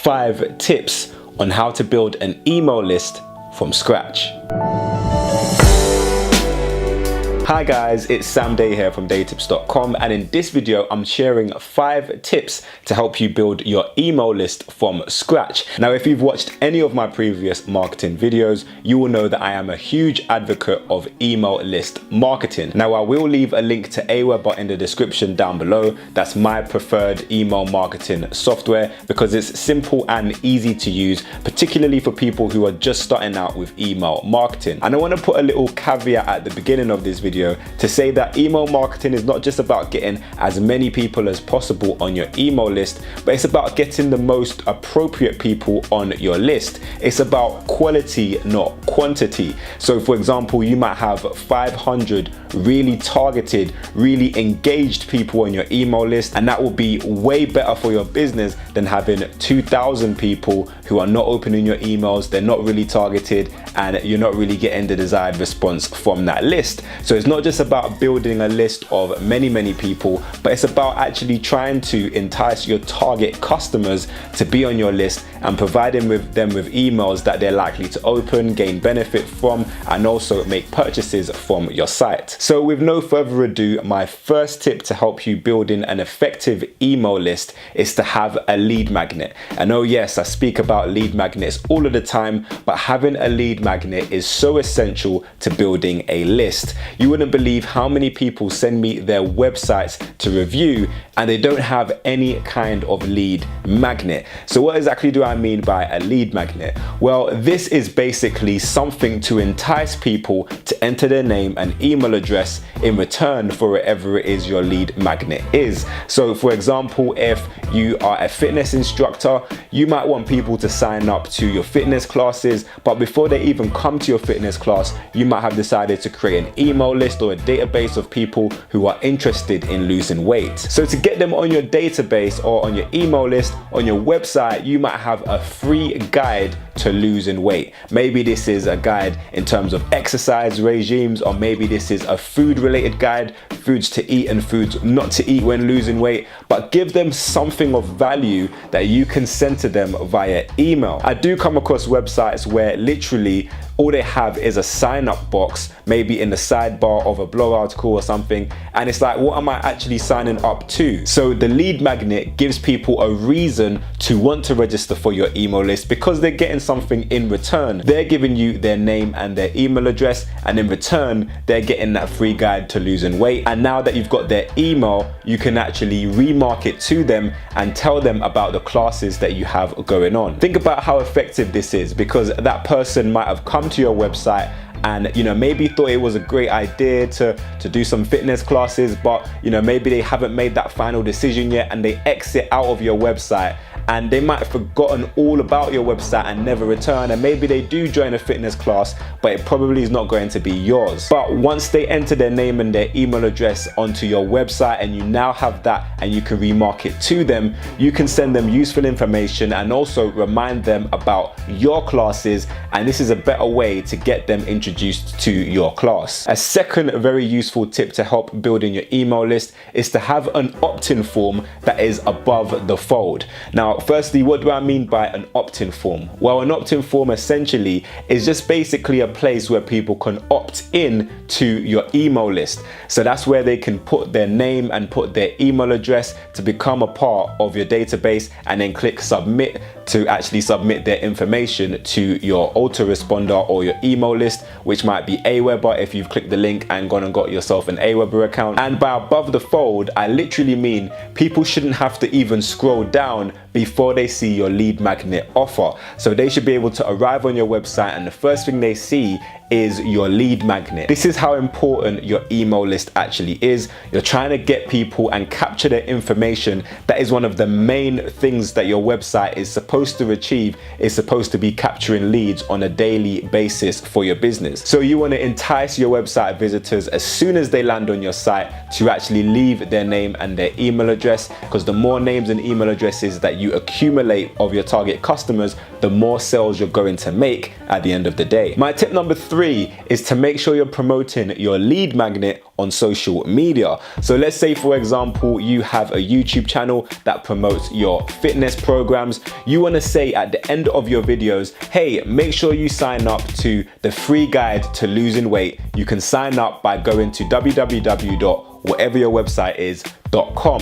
5 tips on how to build an email list from scratch. Hi guys, it's Sam Day here from daytips.com, and in this video I'm sharing 5 tips to help you build your email list from scratch. Now, if you've watched any of my previous marketing videos, you will know that I am a huge advocate of email list marketing. Now, I will leave a link to Aweber in the description down below. That's my preferred email marketing software because it's simple and easy to use, particularly for people who are just starting out with email marketing. And I want to put a little caveat at the beginning of this video to say that email marketing is not just about getting as many people as possible on your email list, but it's about getting the most appropriate people on your list. It's about quality, not quantity. So for example, you might have 500 really targeted, really engaged people on your email list, and that will be way better for your business than having 2,000 people who are not opening your emails, they're not really targeted, and you're not really getting the desired response from that list. So it's not just about building a list of many people, but it's about actually trying to entice your target customers to be on your list and providing them with emails that they're likely to open, gain benefit from, and also make purchases from your site. So with no further ado, my first tip to help you building an effective email list is to have a lead magnet. And oh yes, I speak about lead magnets all of the time, but having a lead magnet is so essential to building a list. You wouldn't believe how many people send me their websites to review and they don't have any kind of lead magnet. So what exactly do I mean by a lead magnet? Well, this is basically something to entice people to enter their name and email address in return for whatever it is your lead magnet is. So for example, if you are a fitness instructor, you might want people to sign up to your fitness classes, but before they even come to your fitness class, you might have decided to create an email list or a database of people who are interested in losing weight. So to get them on your database or on your email list, on your website, you might have a free guide to losing weight. Maybe this is a guide in terms of exercise regimes, or maybe this is a food related guide, foods to eat and foods not to eat when losing weight, but give them something of value that you can send to them via email. I do come across websites where literally all they have is a sign up box, maybe in the sidebar of a blog article or something, and it's like, what am I actually signing up to? So the lead magnet gives people a reason to want to register for your email list because they're getting something in return. They're giving you their name and their email address, and in return they're getting that free guide to losing weight. And now that you've got their email, you can actually remarket to them and tell them about the classes that you have going on. Think about how effective this is, because that person might have come to your website and maybe thought it was a great idea to do some fitness classes, but maybe they haven't made that final decision yet and they exit out of your website, and they might have forgotten all about your website and never return, and maybe they do join a fitness class, but it probably is not going to be yours. But once they enter their name and their email address onto your website and you now have that and you can remarket to them, you can send them useful information and also remind them about your classes, and this is a better way to get them introduced to your class. A second very useful tip to help building your email list is to have an opt-in form that is above the fold. Now, firstly, what do I mean by an opt-in form? Well, an opt-in form essentially is just basically a place where people can opt in to your email list. So that's where they can put their name and put their email address to become a part of your database, and then click submit to actually submit their information to your autoresponder or your email list, which might be Aweber if you've clicked the link and gone and got yourself an Aweber account. And by above the fold, I literally mean people shouldn't have to even scroll down before they see your lead magnet offer. So they should be able to arrive on your website and the first thing they see is your lead magnet. This is how important your email list actually is. You're trying to get people and capture their information. That is one of the main things that your website is supposed to achieve. It's supposed to be capturing leads on a daily basis for your business. So you want to entice your website visitors as soon as they land on your site to actually leave their name and their email address, because the more names and email addresses that you accumulate of your target customers, the more sales you're going to make at the end of the day. My tip number 3 3 is to make sure you're promoting your lead magnet on social media. So let's say, for example, you have a YouTube channel that promotes your fitness programs. You want to say at the end of your videos, hey, make sure you sign up to the free guide to losing weight. You can sign up by going to whatever your website is.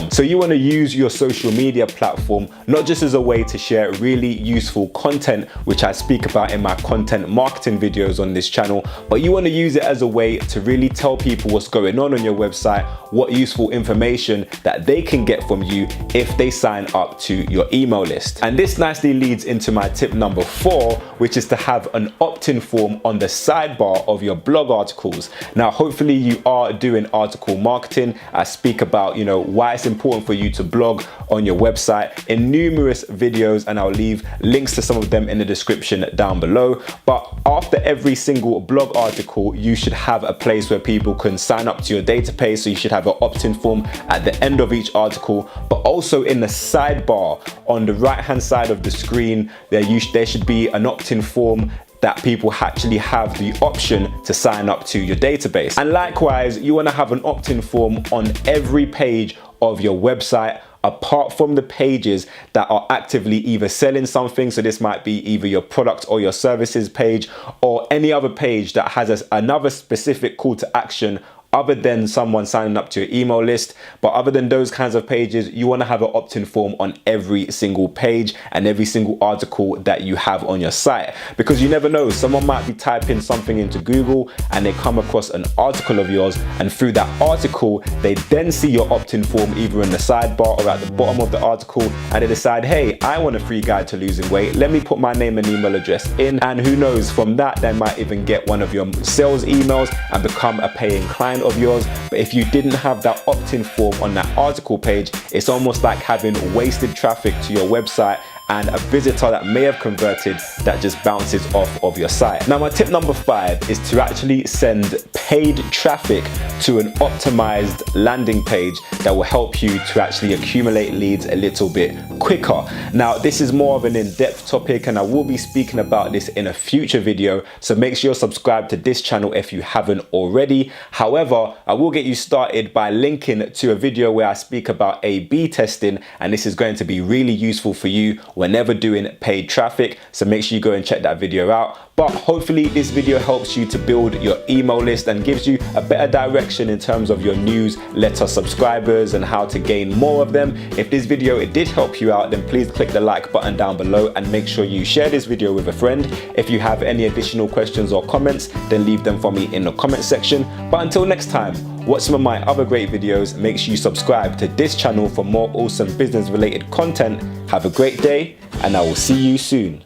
So you want to use your social media platform not just as a way to share really useful content, which I speak about in my content marketing videos on this channel, but you want to use it as a way to really tell people what's going on your website, what useful information that they can get from you if they sign up to your email list. And this nicely leads into my tip number 4, which is to have an opt-in form on the sidebar of your blog articles. Now, hopefully you are doing article marketing. I speak about, why it's important for you to blog on your website in numerous videos, and I'll leave links to some of them in the description down below. But after every single blog article, you should have a place where people can sign up to your database. So you should have an opt-in form at the end of each article, but also in the sidebar on the right hand side of the screen, there should be an opt-in form that people actually have the option to sign up to your database. And likewise, you want to have an opt-in form on every page of your website, apart from the pages that are actively either selling something. So this might be either your product or your services page, or any other page that has another specific call to action other than someone signing up to your email list. But other than those kinds of pages, you want to have an opt-in form on every single page and every single article that you have on your site, because you never know, someone might be typing something into Google and they come across an article of yours, and through that article they then see your opt-in form either in the sidebar or at the bottom of the article, and they decide, hey, I want a free guide to losing weight, let me put my name and email address in, and who knows, from that they might even get one of your sales emails and become a paying client of yours. But if you didn't have that opt-in form on that article page, it's almost like having wasted traffic to your website and a visitor that may have converted that just bounces off of your site. Now, my tip number 5 is to actually send paid traffic to an optimized landing page that will help you to actually accumulate leads a little bit quicker. Now, this is more of an in-depth topic, and I will be speaking about this in a future video, so make sure you're subscribed to this channel if you haven't already. However, I will get you started by linking to a video where I speak about A/B testing, and this is going to be really useful for you whenever doing paid traffic, so make sure you go and check that video out. But hopefully this video helps you to build your email list and gives you a better direction in terms of your newsletter subscribers and how to gain more of them. If this video it did help you out, then please click the like button down below and make sure you share this video with a friend. If you have any additional questions or comments, then leave them for me in the comment section. But until next time, watch some of my other great videos. Make sure you subscribe to this channel for more awesome business related content. Have a great day, and I will see you soon.